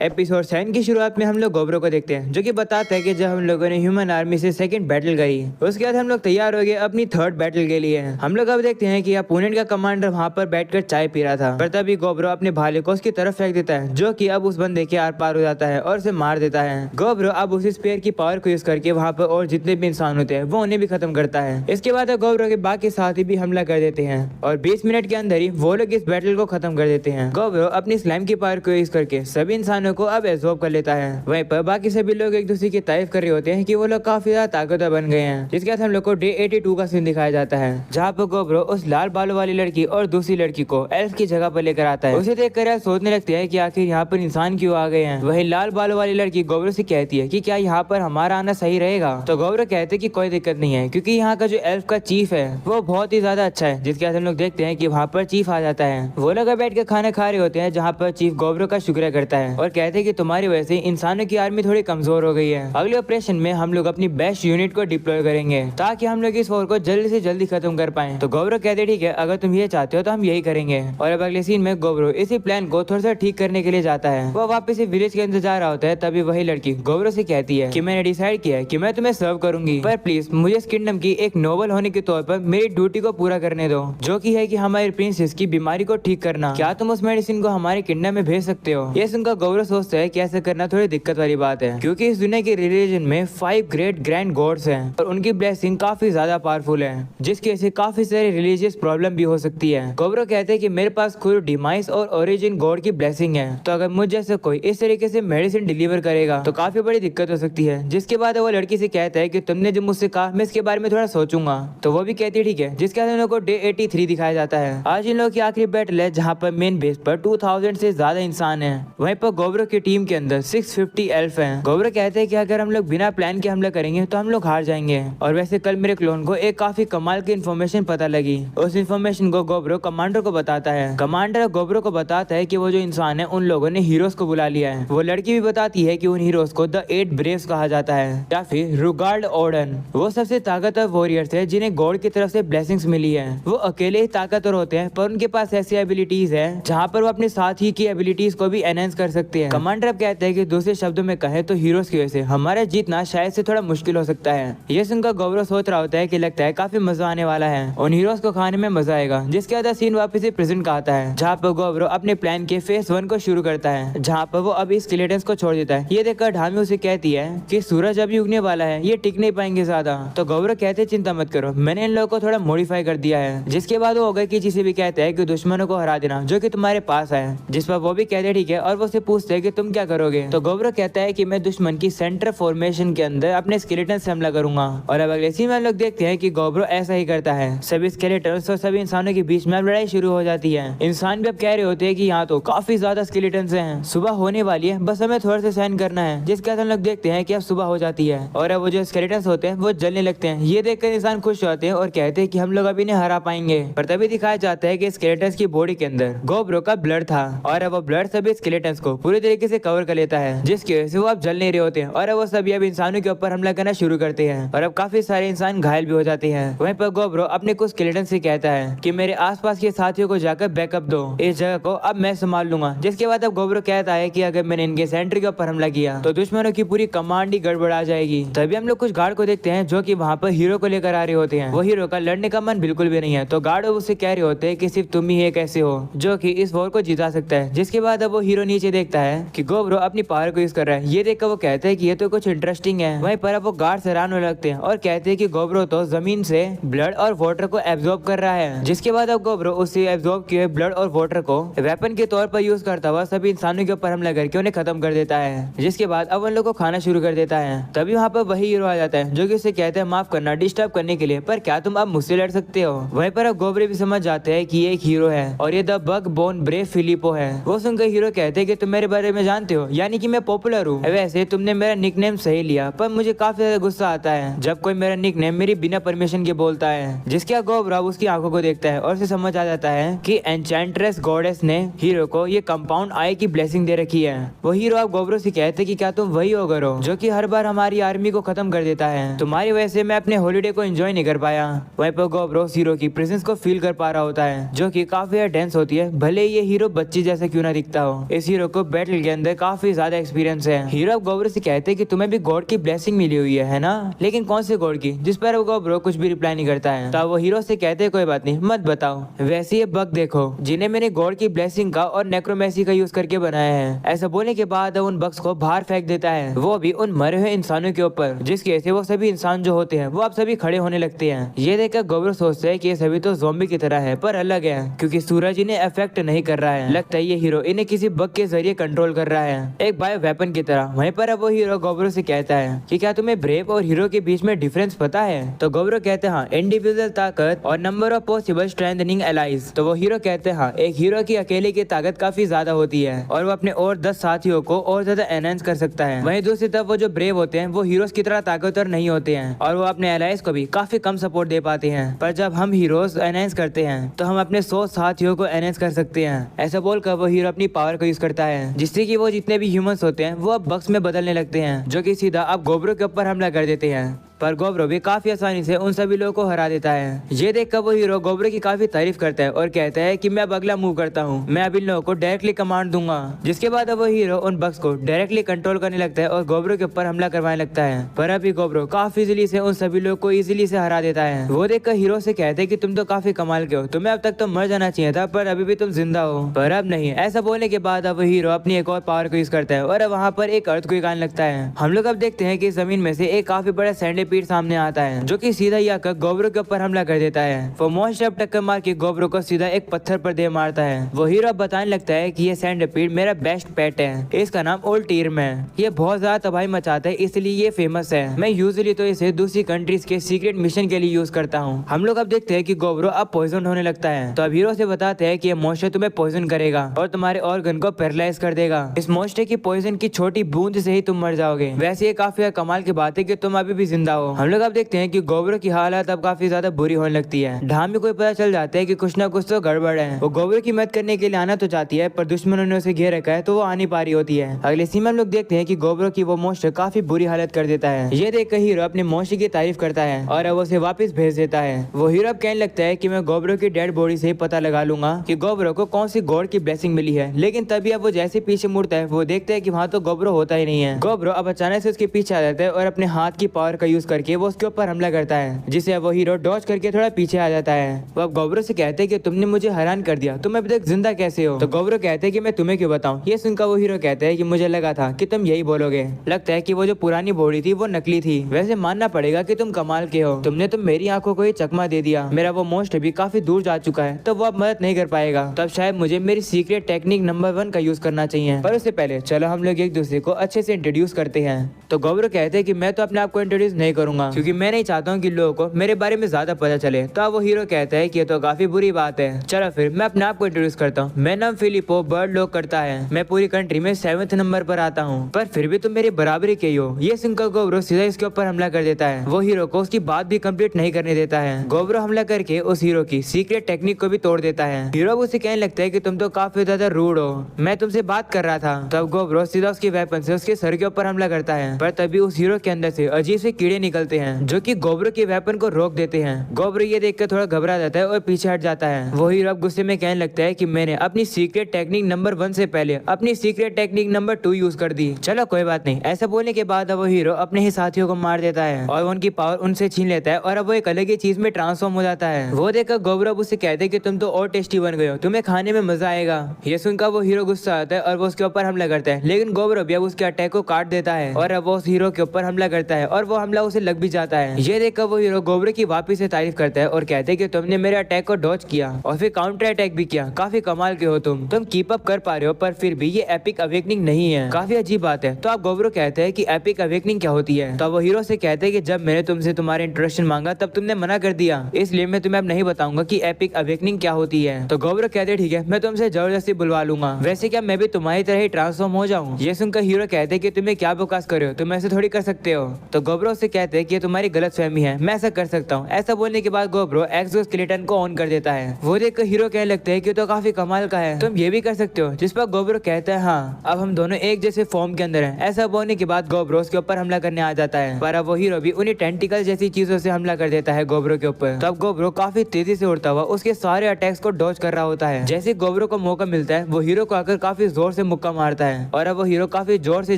Episode 7 की शुरुआत में हम लोग गोब्रो को देखते हैं, जो कि बताता है कि जब हम लोगों ने ह्यूमन आर्मी से सेकंड बैटल करी, उसके बाद हम लोग तैयार हो गए अपनी थर्ड बैटल के लिए। हम लोग अब देखते हैं कि अपोनेंट का कमांडर वहां पर बैठकर चाय पी रहा था, पर तभी गोब्रो अपने भाले को उसकी तरफ फेंक देता है, जो कि अब उस बंदे के आर पार हो जाता है और उसे मार देता है। गोब्रो अब उसी स्पेयर की पावर को यूज करके वहाँ पर और जितने भी इंसान होते हैं वो उन्हें भी खत्म करता है। इसके बाद गोब्रो के बाकी साथी भी हमला कर देते हैं और 20 मिनट के अंदर ही वो लोग इस बैटल को खत्म कर देते हैं। गोब्रो अपनी स्लाइम की पावर को यूज करके सभी इंसानों को अब एब्जॉर्ब कर लेता है। वहीं पर बाकी सभी लोग एक दूसरे की तारीफ कर रहे होते हैं कि वो लोग काफी ज्यादा ताकतवर बन गए हैं। जिसके बाद हम लोग को डे 82 का सीन दिखाया जाता है, जहाँ पर गोब्रो उस लाल बालों वाली लड़की और दूसरी लड़की को एल्फ की जगह पर लेकर आता है। उसे देखकर यार सोचने लगते हैं कि आखिर यहाँ पर इंसान क्यों आ गए हैं। वही लाल बालों वाली लड़की गोब्रो से कहती है कि क्या यहाँ पर हमारा आना सही रहेगा। तो गोब्रो कहते हैं कि कोई दिक्कत नहीं है, क्योंकि यहाँ का जो एल्फ का चीफ है वो बहुत ही ज्यादा अच्छा है। जिसके बाद हम लोग देखते हैं कि वहाँ पर चीफ आ जाता है। वो लोग बैठ कर खाना खा रहे होते हैं, जहाँ पर चीफ गोब्रो का शुक्रिया करता है और कहते हैं कि तुम्हारी वजह से इंसानों की आर्मी थोड़ी कमजोर हो गई है। अगले ऑपरेशन में हम लोग अपनी बेस्ट यूनिट को डिप्लॉय करेंगे ताकि हम लोग इस वॉर को जल्दी से जल्दी खत्म कर पाए। तो गोब्रो कहते ठीक है, अगर तुम ये चाहते हो तो हम यही करेंगे। और अब अगले सीन में गोब्रो इसी प्लान को थोड़ा सा ठीक करने के लिए जाता है। वो वापस विलेज के अंदर जा रहा होता है, तभी वही लड़की गोब्रो से कहती है कि मैंने डिसाइड किया है कि मैं तुम्हें सर्व करूंगी, पर प्लीज मुझे इस किंगडम की एक नोबल होने के तौर पर मेरी ड्यूटी को पूरा करने दो, जो कि है कि हमारी प्रिंसेस की बीमारी को ठीक करना। क्या तुम उस मेडिसिन को हमारे किंगडम में भेज सकते हो? ये सुनकर गोब्रो सोचता है कि ऐसा करना थोड़ी दिक्कत वाली बात है, क्योंकि इस दुनिया के रिलीजन में 5 ग्रेट ग्रैंड गॉड्स हैं और उनकी ब्लेसिंग काफी ज्यादा पावरफुल है, जिसकी वजह से काफी सारी रिलीजियस प्रॉब्लम भी हो सकती है। गोब्रो कहते हैं कि मेरे पास खुद डिमाइस और ओरिजिन गॉड की ब्लेसिंग है, तो अगर मुझ जैसे कोई इस तरीके से मेडिसिन डिलीवर करेगा तो काफी बड़ी दिक्कत हो सकती है। जिसके बाद वो लड़की से कहता है कि तुमने जो मुझसे कहा मैं इसके बारे में थोड़ा सोचूंगा। तो वो भी कहती है ठीक है। जिसके बाद हम लोग को डे 83 दिखाया जाता है। आज इन लोगों की आखिरी बैटल है, जहाँ पर मेन बेस पर 2000 से ज्यादा इंसान है। वहीं पर गोब्रो की टीम के अंदर 650 एल्फ हैं। गोब्रो कहते हैं कि अगर हम लोग बिना प्लान के हमला करेंगे तो हम लोग हार जाएंगे। और वैसे कल मेरे क्लोन को एक काफी कमाल की इन्फॉर्मेशन पता लगी। उस इन्फॉर्मेशन को गोब्रो कमांडर को बताता है। कमांडर गोब्रो को बताता है कि वो जो इंसान है उन लोगों ने हीरोज को बुला लिया है। वो लड़की भी बताती है कि उन हीरोज को द 8 ब्रेव्स कहा जाता है, या फिर रुगार्ड ओडन। वो सबसे ताकतवर वॉरियर्स है जिन्हें गॉड की तरफ से ब्लेसिंग्स मिली है। वो अकेले ही ताकतवर होते हैं, पर उनके पास ऐसी एबिलिटीज है जहाँ पर वो अपने साथी की एबिलिटीज को भी एनहेंस कर सकते हैं। कमांडर अब कहते हैं कि दूसरे शब्दों में कहे तो हीरोज की वजह से हमारा जीतना शायद से थोड़ा मुश्किल हो सकता है। ये सुनकर गोब्रो सोच रहा होता है कि लगता है काफी मजा आने वाला है, उन हीरोज को खाने में मजा आएगा। जिसके बाद सीन वापस से प्रेजेंट का आता है, जहाँ पर गोब्रो अपने प्लान के फेज 1 को शुरू करता है, जहाँ पर वो अभी स्केलेटन्स को छोड़ देता है। ये देखकर ढामी उसे कहती है कि सूरज अभी उगने वाला है, ये टिक नहीं पाएंगे ज्यादा। तो गोब्रो कहते हैं चिंता मत करो, मैंने इन लोगों को थोड़ा मॉडिफाई कर दिया है। जिसके बाद वो हो गए कि जिसे भी कहते हैं कि दुश्मनों को हरा देना जो कि तुम्हारे पास है। जिस पर वो भी कहते हैं ठीक है, और वो से पूछते हैं कि तुम क्या करोगे। तो गोब्रो कहता है कि मैं दुश्मन की सेंटर फॉर्मेशन के अंदर अपने स्केलेटन से हमला करूंगा। और अब अगले सीन में हम लोग देखते हैं कि गोब्रो ऐसा ही करता है। सभी स्केलेटन्स और सभी इंसानों के बीच में अब लड़ाई शुरू हो जाती है। इंसान भी अब कह रहे होते हैं कि यहाँ तो काफी ज्यादा स्केलेटन्स हैं, सुबह होने वाली है, बस हमें थोड़ा सा सहन करना है। जिसके बाद हम लोग देखते हैं कि अब सुबह हो जाती है और अब वो जो स्केलेटन्स होते हैं वो जलने लगते हैं। ये देखकर इंसान खुश होते हैं और कहते हैं कि हम लोग अभी इन्हें हरा पाएंगे। पर तभी दिखाया जाता है कि स्केलेटन्स की बॉडी के अंदर गोब्रो का ब्लड था और अब वो ब्लड सभी स्केलेटन्स को पूरी तरीके से कवर कर लेता है, जिसकी वजह से वो अब जल नहीं रहे होते हैं और अब वो सभी अब इंसानों के ऊपर हमला करना शुरू करते हैं और अब काफी सारे इंसान घायल भी हो जाते हैं। वहीं पर गोब्रो अपने कुछ स्केलेटन से कहता है कि मेरे आसपास के साथियों को जाकर बैकअप दो, इस जगह को अब मैं संभाल लूंगा। जिसके बाद अब गोब्रो कहता है कि अगर मैंने इनके सेंटर के ऊपर हमला किया तो दुश्मनों की पूरी कमांड ही गड़बड़ा जाएगी। तभी हम लोग कुछ गार्ड को देखते हैं जो कि वहाँ पर हीरो को लेकर आ रहे होते हैं। वो हीरो का लड़ने का मन बिल्कुल भी नहीं है, तो गार्ड उससे कह रहे होते हैं कि सिर्फ तुम ही एक ऐसे हो जो कि इस वॉर को जिता सकता है। जिसके बाद अब वो हीरो नीचे देखता है कि गोब्रो अपनी पावर को यूज कर रहा है। ये देखकर वो कहते हैं कि ये तो कुछ इंटरेस्टिंग है। वहीं पर अब वो गार्ड हैरान होने लगते हैं और कहते हैं कि गोब्रो तो जमीन से ब्लड और वाटर को एब्जॉर्ब कर रहा है। जिसके बाद अब गोब्रो उससे एब्जॉर्ब किए ब्लड और वाटर को वेपन के तौर पर यूज करता हुआ सभी इंसानों के ऊपर हमला करके उन्हें खत्म कर देता है। जिसके बाद अब उन लोगों को खाना शुरू कर देता है। तभी वहाँ पर वही हीरो आ जाता है जो कि उसे कहते हैं माफ करना डिस्टर्ब करने के लिए, पर क्या तुम अब मुझसे लड़ सकते हो। वहीं पर अब गोब्रो भी समझ जाते हैं कि ये एक हीरो है और ये the bug bone brave Filippo है। वो सुनकर हीरो कहते हैं कि तुम मेरे बारे में जानते हो, यानी कि मैं पॉपुलर हूँ। वैसे तुमने मेरा निकनेम सही लिया, पर मुझे काफी ज्यादा गुस्सा आता है जब कोई मेरा निकनेम मेरी बिना परमिशन के बोलता है। जिसके गोब्रो उसकी आंखों को देखता है और उसे समझ आ जाता है कि एन्चेंट्रेस गॉडेस ने हीरो को ये कंपाउंड आई की ब्लेसिंग दे रखी है। वो हीरो अब गोब्रो से कहते हैं कि क्या तुम वही हो गरो जो कि हर बार हमारी आर्मी को खत्म कर देता है, तुम्हारी वजह से मैं अपने हॉलिडे को एंजॉय नहीं कर पाया। वहीं पर गोब्रो हीरो की प्रेजेंस को फील कर पा रहा होता है, जो कि काफी डेंस होती है, भले ये हीरो बच्ची जैसा क्यों ना दिखता हो। इस हीरो को बैटल के अंदर काफी ज्यादा एक्सपीरियंस है। हीरो अब गोब्रो से कहते हैं कि तुम्हें भी गॉड की ब्लेसिंग मिली हुई है ना, लेकिन कौन से गॉड की, जिस पर गोब्रो कुछ भी रिप्लाई नहीं करता है। तो वो हीरो से कहते हैं कोई बात नहीं, मत बताओ, वैसे ये बग देखो जिन्हें मैंने गॉड की ब्लेसिंग का और नेक्रोमेसी का यूज करके बनाया है। ऐसा बोलने के बाद उन बग्स को बाहर फेंक देता है, वो भी उन मरे हुए इंसानों के ऊपर, जिसकी वजह से वो सभी इंसान जो होते हैं वो अब सभी खड़े होने लगते हैं। ये देखकर गोब्रो सोचते है कि ये सभी तो ज़ॉम्बी की तरह है, पर अलग है क्योंकि सूरज इन्हें अफेक्ट नहीं कर रहा है। लगता है ये हीरो इन्हें किसी बग के जरिए कंट्रोल कर रहा है, एक बायो वेपन की तरह। वहीं पर अब वो हीरो गोब्रो से कहता है कि क्या तुम्हें ब्रेव और हीरो के बीच में डिफरेंस पता है। तो गोब्रो कहते हैं हाँ, इंडिविजुअल ताकत और number of possible strengthening allies. तो वो हीरो कहते हैं हाँ, एक हीरो की अकेले की ताकत काफी ज्यादा होती है और वो अपने और 10 साथियों को और ज्यादा एनहांस कर सकता है। वहीं दूसरी तरफ वो जो ब्रेव होते हैं वो हीरोज की तरह ताकतवर नहीं होते हैं और वो अपने एलाइज को भी काफी कम सपोर्ट दे पाते हैं। पर जब हम हीरोज एनहांस करते हैं तो हम अपने 100 साथियों को एनहांस कर सकते हैं। ऐसा बोलकर वो हीरो अपनी पावर को यूज करता है, जिससे कि वो जितने भी ह्यूमंस होते हैं वो अब बग्स में बदलने लगते हैं, जो कि सीधा अब गोब्रो के ऊपर हमला कर देते हैं। पर गोब्रो भी काफी आसानी से उन सभी लोगों को हरा देता है। ये देखकर वो हीरो गोब्रो की काफी तारीफ करता है और कहता है कि मैं अब अगला मूव करता हूँ, मैं अब इन लोगों को डायरेक्टली कमांड दूंगा। जिसके बाद अब वो हीरो उन बग्स को डायरेक्टली कंट्रोल करने लगता है और गोब्रो के ऊपर हमला करवाने लगता है। पर अभी गोब्रो काफी इजीली से उन सभी लोगों को इजीली से हरा देता है। वो देखकर हीरो से कहते हैं कि तुम तो काफी कमाल के हो, तुम्हें अब तक तो मर जाना चाहिए था, पर अभी भी तुम जिंदा हो। पर अब नहीं। ऐसा बोलने के बाद अब हीरो अपनी एक और पावर को यूज करता है और वहाँ पर एक अर्थक्वेक आने लगता है। हम लोग अब देखते हैं कि जमीन में से एक काफी बड़ा सैंडीपीड सामने आता है, जो कि सीधा ही आकर गोब्रो के ऊपर हमला कर देता है। वो मॉन्स्टर टक्कर मार के गोब्रो को सीधा एक पत्थर पर दे मारता है। वो हीरो बताने लगता है कि ये सैंडीपीड मेरा बेस्ट पेट है, इसका नाम ओल्ड टीर्म है, ये बहुत ज्यादा तबाही मचाता है इसलिए ये फेमस है। मैं यूजुअली तो इसे दूसरी कंट्रीज के सीक्रेट मिशन के लिए यूज करता हूँ। हम लोग अब देखते हैं कि गोब्रो अब पॉइजन होने लगता है। तो अब हीरो से बताते हैं कि ये मॉन्स्टर तुम्हें पॉइजन करेगा और तुम्हारे ऑर्गन को पैरालाइज कर देगा। इस मॉन्स्टर की पॉइजन की छोटी बूंद से ही तुम मर जाओगे। वैसे ये काफी कमाल की बात है कि तुम अभी भी जिंदा हो। हम लोग अब देखते हैं कि गोब्रो की हालत अब काफी ज्यादा बुरी होने लगती है। ढामी को पता चल जाता है कि कुछ ना कुछ तो गड़बड़ है। वो गोब्रो की मदद करने के लिए आना तो चाहती है, पर दुश्मनों ने उसे घेर रखा है तो वो आ नहीं पा रही होती है। अगले सीन में हम लोग देखते हैं कि गोब्रो की वो मॉन्स्टर काफी बुरी हालत कर देता है। ये देखकर हीरो अपने मॉन्स्टर की तारीफ करता है और अब उसे वापस भेज देता है। वो हीरो अब कहने लगता है कि मैं गोब्रो की डेड बॉडी से ही पता लगा लूंगा कि गोब्रो को कौन सी गॉड की ब्लेसिंग मिली है। लेकिन तभी अब वो जैसे पीछे मुड़ता है वो देखता है कि वहाँ तो गोब्रो होता ही नहीं है। गोब्रो अब अचानक से उसके पीछे आ जाता है और अपने हाथ की पावर का यूज करके वो उसके ऊपर हमला करता है, जिसे वो हीरो डॉज करके थोड़ा पीछे आ जाता है। वो अब गोब्रो से कहते हैं कि तुमने मुझे हैरान कर दिया, तुम अभी तक जिंदा कैसे हो। तो गोब्रो कहते हैं कि मैं तुम्हें क्यों बताऊं। ये सुनकर वो हीरो कहता है कि मुझे लगा था कि तुम यही बोलोगे। लगता है कि वो जो पुरानी बॉडी थी वो नकली थी। वैसे मानना पड़ेगा कि तुम कमाल के हो, तुमने तो मेरी आंखों को ही चकमा दे दिया। मेरा वो मॉन्स्टर भी काफी दूर जा चुका है तो वो अब मदद नहीं कर पाएगा। तब शायद मुझे मेरी सीक्रेट टेक्निक नंबर 1 का यूज करना चाहिए, पर उससे पहले चलो हम लोग एक दूसरे को अच्छे से इंट्रोड्यूस करते हैं। तो गोब्रो कहते हैं कि मैं तो अपने आप को इंट्रोड्यूस नहीं करूंगा क्योंकि मैं नहीं चाहता हूँ कि लोगों को मेरे बारे में ज्यादा पता चले। तो अब वो हीरो कहता है कि ये तो काफी बुरी बात है। चलो फिर मैं अपने आप को इंट्रोड्यूस करता हूँ। मैं नाम फिलिपो बर्ड लॉक करता है, मैं पूरी कंट्री में 7th नंबर पर आता हूँ, पर फिर भी तुम मेरी बराबरी के ही हो। ये सुनकर गोब्रो सीधा इसके ऊपर हमला कर देता है। वो हीरो को उसकी बात भी कंप्लीट नहीं करने देता है। गोब्रो हमला करके उस हीरो की सीक्रेट टेक्निक को भी तोड़ देता है। हीरो उसे कहने लगता है कि तुम तो काफी ज्यादा रूड हो, मैं तुमसे बात कर रहा था। तब गोब्रो सीधा उसकी वेपन से उसके सर के ऊपर हमला करता है, पर तभी उस हीरो के अंदर से अजीब से कीड़े निकलते हैं जो कि गोब्रो की वेपन को रोक देते हैं। गोब्रो ये देखकर थोड़ा घबरा जाता है और पीछे हट जाता है। वो हीरो अब गुस्से में कहने लगता है कि मैंने अपनी सीक्रेट टेक्निक नंबर 1 से पहले अपनी सीक्रेट टेक्निक नंबर 2 यूज कर दी। चलो कोई बात नहीं। ऐसा बोलने के बाद अब वो हीरो अपने ही साथियों को मार देता है और उनकी पावर उनसे छीन लेता है और अब वो एक अलग ही चीज में ट्रांसफॉर्म हो जाता है। वो देखकर गोब्रो अब उससे कहते हैं कि तुम तो और टेस्टी बन गए हो, तुम्हें खाने में मजा आएगा। ये सुनकर वो हीरो गुस्सा आता है और वो उसके ऊपर हमला करता है, लेकिन गोब्रो भी अब उसके अटैक को काट देता है और अब वो उस हीरो के ऊपर हमला करता है और वो हमला उसे लग भी जाता है। ये देखकर वो हीरो गोब्रो की वापस से तारीफ करता है और कहते हैं कि तुमने मेरे अटैक को डॉज किया और फिर काउंटर अटैक भी किया, काफी कमाल के हो तुम कीप अप कर पा रहे हो, पर फिर भी ये एपिक अवेकनिंग नहीं है, काफी अजीब बात है। तो आप गोब्रो कहते हैं कि एपिक अवेकनिंग क्या होती है। तो वो हीरो से कहते हैं कि जब मैंने तुमसे तुम्हारे इंट्रोडक्शन मांगा तब तुमने मना कर दिया, इसलिए मैं तुम्हें अब नहीं बताऊंगा कि एपिक अवेकनिंग क्या होती है। तो गोब्रो कहते हैं ठीक है, मैं तुमसे जबरदस्ती बुलवा लूंगा, वैसे क्या मैं भी तुम्हारी तरह ही ट्रांसफॉर्म हो जाऊं। ये सुनकर हीरो कहते हैं कि तुम्हें क्या बकवास कर रहे हो, तुम ऐसे थोड़ी कर सकते हो। तो गोब्रो से कहते कहते हैं कि तुम्हारी गलतफहमी है, मैं ऐसा कर सकता हूँ। ऐसा बोलने के बाद गोब्रो एक्सोस्केलेटन को ऑन कर देता है। वो देखकर हीरो कहने लगते हैं कि तो काफी कमाल का है, तुम ये भी कर सकते हो। जिस पर गोब्रो कहता है हाँ, अब हम दोनों एक जैसे फॉर्म के अंदर हैं। ऐसा बोलने के बाद गोब्रो उसके ऊपर हमला करने आ जाता है, पर अब वो हीरो भी उन्हीं टेंटिकल जैसी चीजों से हमला कर देता है गोब्रो के ऊपर। तब गोब्रो काफी तेजी से उड़ता हुआ उसके सारे अटैक्स को डॉज कर रहा होता है। जैसे गोब्रो को मौका मिलता है वो हीरो को आकर काफी जोर से मुक्का मारता है और अब वो हीरो काफी जोर से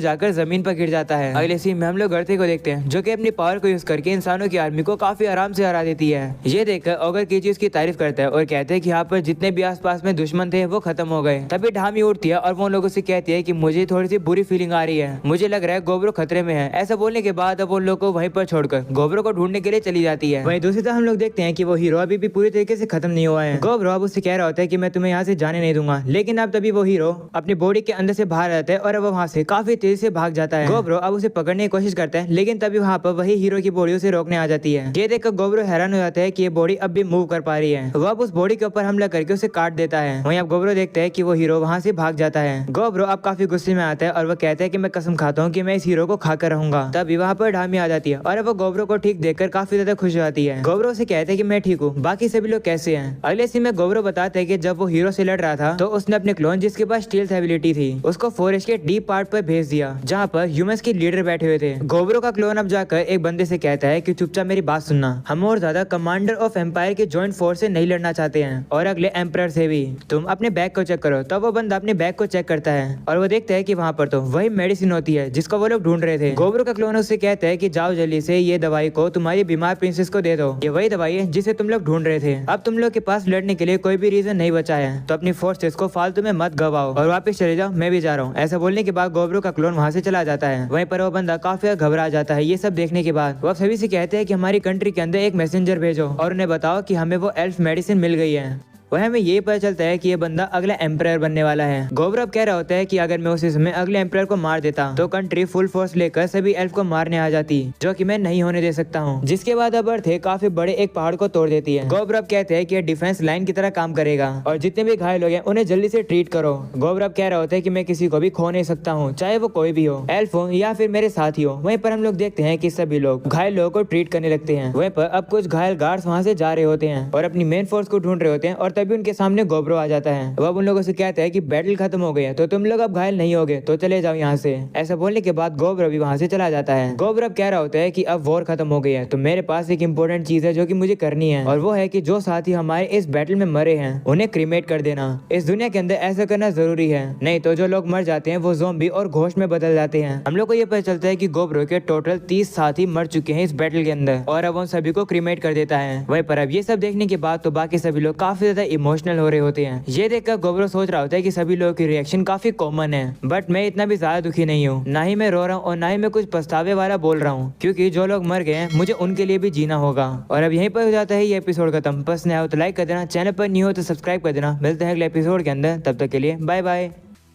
जाकर जमीन पर गिर जाता है। अगले सीन में हम लोग गर्थी को देखते हैं जो कि अपनी पावर को यूज करके इंसानों की आर्मी को काफी आराम से हरा देती है। ये देखकर ओगर कीची उसकी तारीफ करता है और कहते हैं कि यहाँ पर जितने भी आसपास में दुश्मन थे वो खत्म हो गए। तभी ढामी उठती है और वो लोगों से कहती है कि मुझे थोड़ी सी बुरी फीलिंग आ रही है, मुझे लग रहा है गोब्रो खतरे में है। ऐसा बोलने के बाद अब उन लोग को वहीं पर छोड़कर गोब्रो को ढूंढने के लिए चली जाती है। वहीं दूसरी तरफ हम लोग देखते हैं कि वो हीरो अभी भी पूरी तरीके से खत्म नहीं हुआ है। गोब्रो अब उससे कह रहा होता है कि मैं तुम्हें यहाँ से जाने नहीं दूंगा, लेकिन अब तभी वो हीरो अपनी बॉडी के अंदर से बाहर आता है और अब वहाँ से काफी तेजी से भाग जाता है। गोब्रो अब उसे पकड़ने की कोशिश करता है, लेकिन तभी वहाँ पर वही हीरो की बॉडी उसे रोकने आ जाती है। ये देखकर गोब्रो हैरान हो जाता है कि ये बॉडी अब भी मूव कर पा रही है। वो अब उस बॉडी के ऊपर हमला करके उसे काट देता है। वहीं अब गोब्रो देखता है कि वो हीरो वहाँ से भाग जाता है। गोब्रो अब काफी गुस्से में आता है और वो कहता है कि मैं कसम खाता हूँ कि मैं इस हीरो को खाकर रहूंगा। तभी वहाँ पर ढामी आ जाती है और अब वो गोब्रो को ठीक देखकर काफी ज्यादा खुश हो जाती है। गोब्रो से कहते हैं कि मैं ठीक हूँ, बाकी सभी लोग कैसे हैं। अगले सीन में गोब्रो बताते हैं कि जब वो हीरो से लड़ रहा था तो उसने अपने क्लोन जिसके पास स्टील्थ एबिलिटी थी उसको फॉरेस्ट के डीप पार्ट पर भेज दिया जहाँ पर ह्यूमंस के लीडर बैठे हुए थे। गोब्रो का क्लोन अब जाकर एक बंदे से कहता है कि चुपचाप मेरी बात सुनना, हम और ज्यादा कमांडर ऑफ एम्पायर के जॉइंट फोर्स से नहीं लड़ना चाहते हैं और अगले एम्पायर से भी। तुम अपने बैग को चेक करो। तब वो बंदा अपने बैग को चेक करता है और वो देखता है कि वहाँ पर तो वही मेडिसिन होती है जिसको वो लोग ढूंढ रहे थे। गोब्रो का क्लोन उससे कहता है कि जाओ जल्दी से ये दवाई को तुम्हारी बीमार प्रिंसेस को दे दो, ये वही दवाई है जिसे तुम लोग ढूंढ रहे थे। अब तुम लोग के पास लड़ने के लिए कोई भी रीजन नहीं बचा है, तो अपनी फोर्सेस को फालतू में मत गवाओ और वापस चले जाओ, मैं भी जा रहा हूँ। ऐसा बोलने के बाद गोब्रो का क्लोन वहाँ से चला जाता है। वहीं पर वो बंदा काफी घबरा जाता है। ये सब देखने के बाद वो सभी से कहते हैं कि हमारी कंट्री के अंदर एक मैसेंजर भेजो और उन्हें बताओ कि हमें वो एल्फ मेडिसिन मिल गई है। वह हमें ये पता चलता है कि ये बंदा अगला एम्पायर बनने वाला है। गोब्रो अब कह रहा होता है कि अगर मैं उसी समय अगले एम्पायर को मार देता तो कंट्री फुल फोर्स लेकर सभी एल्फ को मारने आ जाती, जो कि मैं नहीं होने दे सकता हूँ। जिसके बाद अब अर्थ काफी बड़े एक पहाड़ को तोड़ देती है। गोब्रो अब कहते हैं कि ये डिफेंस लाइन की तरह काम करेगा और जितने भी घायल हो गए उन्हें जल्दी से ट्रीट करो। गोब्रो अब कह रहा होता है कि मैं किसी को भी खो नहीं सकता हूँ, चाहे वो कोई भी हो, एल्फ हो या फिर मेरे साथी हो। वहीं पर हम लोग देखते हैं कि सभी लोग घायल लोगों को ट्रीट करने लगते हैं। वहीं पर अब कुछ घायल गार्ड्स वहाँ से जा रहे होते हैं और अपनी मेन फोर्स को ढूंढ रहे होते हैं और तभी उनके सामने गोब्रो आ जाता है। वह उन लोगों से कहता है कि बैटल खत्म हो गई है तो तुम लोग अब घायल नहीं होगे, तो चले जाओ यहाँ से। ऐसा बोलने के बाद गोब्रो भी वहाँ से चला जाता है। गोब्रो अब कह रहा होता है कि अब वॉर खत्म हो गई है तो मेरे पास एक इम्पोर्टेंट चीज है जो कि मुझे करनी है, और वो है कि जो साथी हमारे इस बैटल में मरे हैं उन्हें क्रीमेट कर देना। इस दुनिया के अंदर ऐसा करना जरूरी है, नहीं तो जो लोग मर जाते हैं वो ज़ॉम्बी और घोस्ट में बदल जाते हैं। हम लोग को ये पता चलता है कि गोब्रो के टोटल 30 साथी मर चुके हैं इस बैटल के अंदर और अब उन सभी को क्रीमेट कर देता है। वहीं पर अब ये सब देखने के बाद तो बाकी सभी लोग काफी ज्यादा इमोशनल हो रहे होते हैं। ये देखकर गोब्रो सोच रहा होता है कि सभी लोगों की रिएक्शन काफी कॉमन है, बट मैं इतना भी ज्यादा दुखी नहीं हूँ, ना ही मैं रो रहा हूँ और ना ही मैं कुछ पछतावे वाला बोल रहा हूँ, क्योंकि जो लोग मर गए हैं मुझे उनके लिए भी जीना होगा। और अब यहीं पर हो जाता है ये एपिसोड खत्म। पसंद आया हो तो लाइक कर देना, चैनल पर न्यू हो तो सब्सक्राइब कर देना। मिलते हैं अगले एपिसोड के अंदर, तब तक के लिए बाय बाय।